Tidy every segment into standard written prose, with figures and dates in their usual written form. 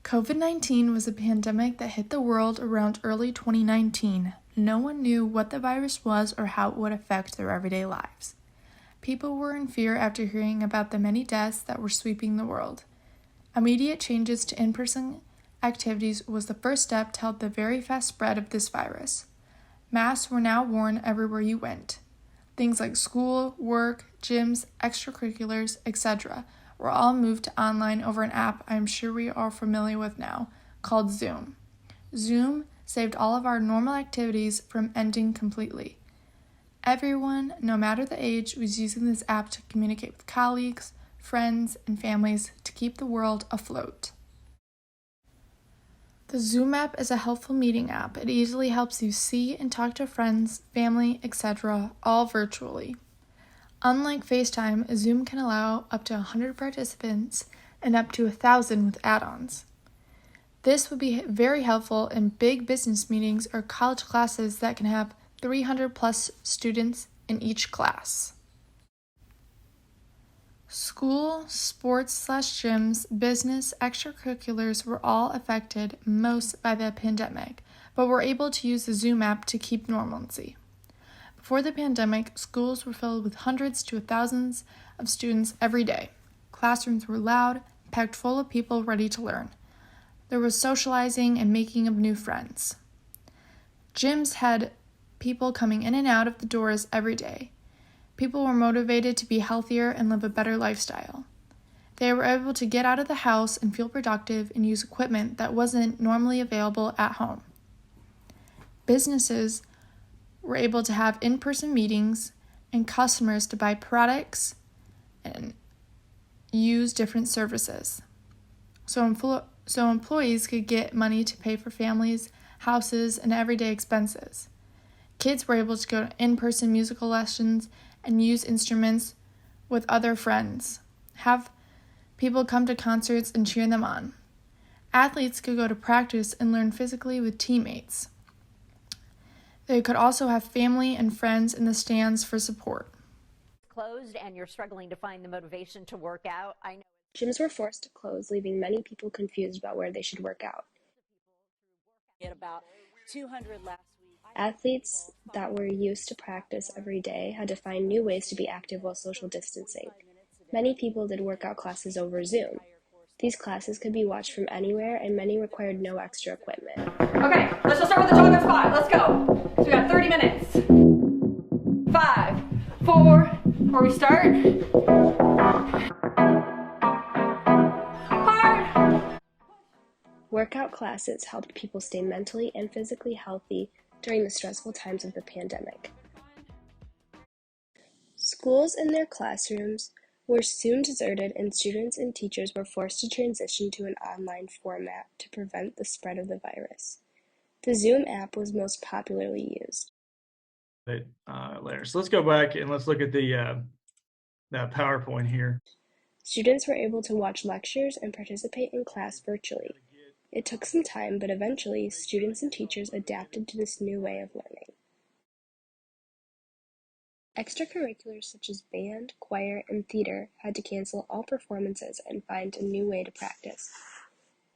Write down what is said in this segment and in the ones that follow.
COVID-19 was a pandemic that hit the world around early 2019. No one knew what the virus was or how it would affect their everyday lives. People were in fear after hearing about the many deaths that were sweeping the world. Immediate changes to in-person activities was the first step to help the very fast spread of this virus. Masks were now worn everywhere you went. Things like school, work, gyms, extracurriculars, etc. were all moved to online over an app I'm sure we are familiar with now, called Zoom. Zoom saved all of our normal activities from ending completely. Everyone, no matter the age, was using this app to communicate with colleagues, friends, and families to keep the world afloat. The Zoom app is a helpful meeting app. It easily helps you see and talk to friends, family, etc., all virtually. Unlike FaceTime, Zoom can allow up to 100 participants and up to 1,000 with add-ons. This would be very helpful in big business meetings or college classes that can have 300 plus students in each class. School, sports/gyms, business, extracurriculars were all affected most by the pandemic, but were able to use the Zoom app to keep normalcy. Before the pandemic, schools were filled with hundreds to thousands of students every day. Classrooms were loud, packed full of people ready to learn. There was socializing and making of new friends. Gyms had people coming in and out of the doors every day. People were motivated to be healthier and live a better lifestyle. They were able to get out of the house and feel productive and use equipment that wasn't normally available at home. Businesses were able to have in-person meetings and customers to buy products and use different services. So employees could get money to pay for families, houses, and everyday expenses. Kids were able to go to in-person musical lessons and use instruments with other friends, have people come to concerts and cheer them on. Athletes could go to practice and learn physically with teammates. They could also have family and friends in the stands for support. Closed and you're struggling to find the motivation to work out. I know gyms were forced to close, leaving many people confused about where they should work out. At about 200 last week. Athletes that were used to practice every day had to find new ways to be active while social distancing. Many people did workout classes over Zoom. These classes could be watched from anywhere, and many required no extra equipment. Okay, let's just start with the jog squat. Let's go. So we got 30 minutes. 5, 4, where we start. Hard. Workout classes helped people stay mentally and physically healthy during the stressful times of the pandemic. Schools and their classrooms were soon deserted, and students and teachers were forced to transition to an online format to prevent the spread of the virus. The Zoom app was most popularly used. Later. So let's go back and let's look at the that PowerPoint here. Students were able to watch lectures and participate in class virtually. It took some time, but eventually students and teachers adapted to this new way of learning. Extracurriculars such as band, choir, and theater had to cancel all performances and find a new way to practice.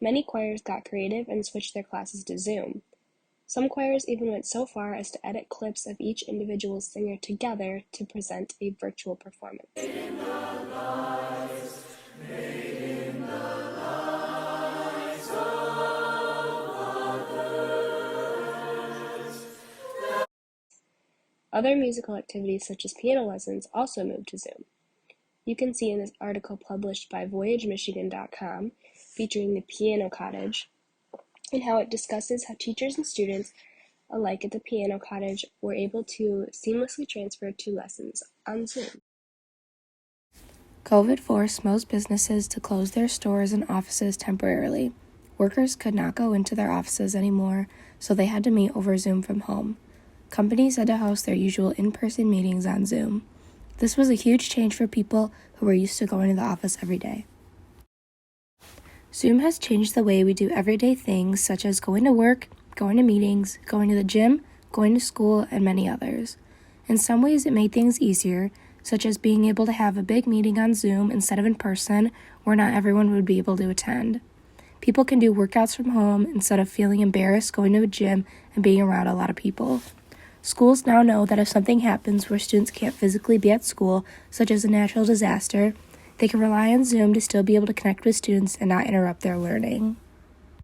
Many choirs got creative and switched their classes to Zoom. Some choirs even went so far as to edit clips of each individual singer together to present a virtual performance. Other musical activities such as piano lessons also moved to Zoom. You can see in this article published by VoyageMichigan.com featuring the Piano Cottage and how it discusses how teachers and students alike at the Piano Cottage were able to seamlessly transfer to lessons on Zoom. COVID forced most businesses to close their stores and offices temporarily. Workers could not go into their offices anymore, so they had to meet over Zoom from home. Companies had to host their usual in-person meetings on Zoom. This was a huge change for people who were used to going to the office every day. Zoom has changed the way we do everyday things such as going to work, going to meetings, going to the gym, going to school, and many others. In some ways, it made things easier, such as being able to have a big meeting on Zoom instead of in person, where not everyone would be able to attend. People can do workouts from home instead of feeling embarrassed going to a gym and being around a lot of people. Schools now know that if something happens where students can't physically be at school, such as a natural disaster, they can rely on Zoom to still be able to connect with students and not interrupt their learning.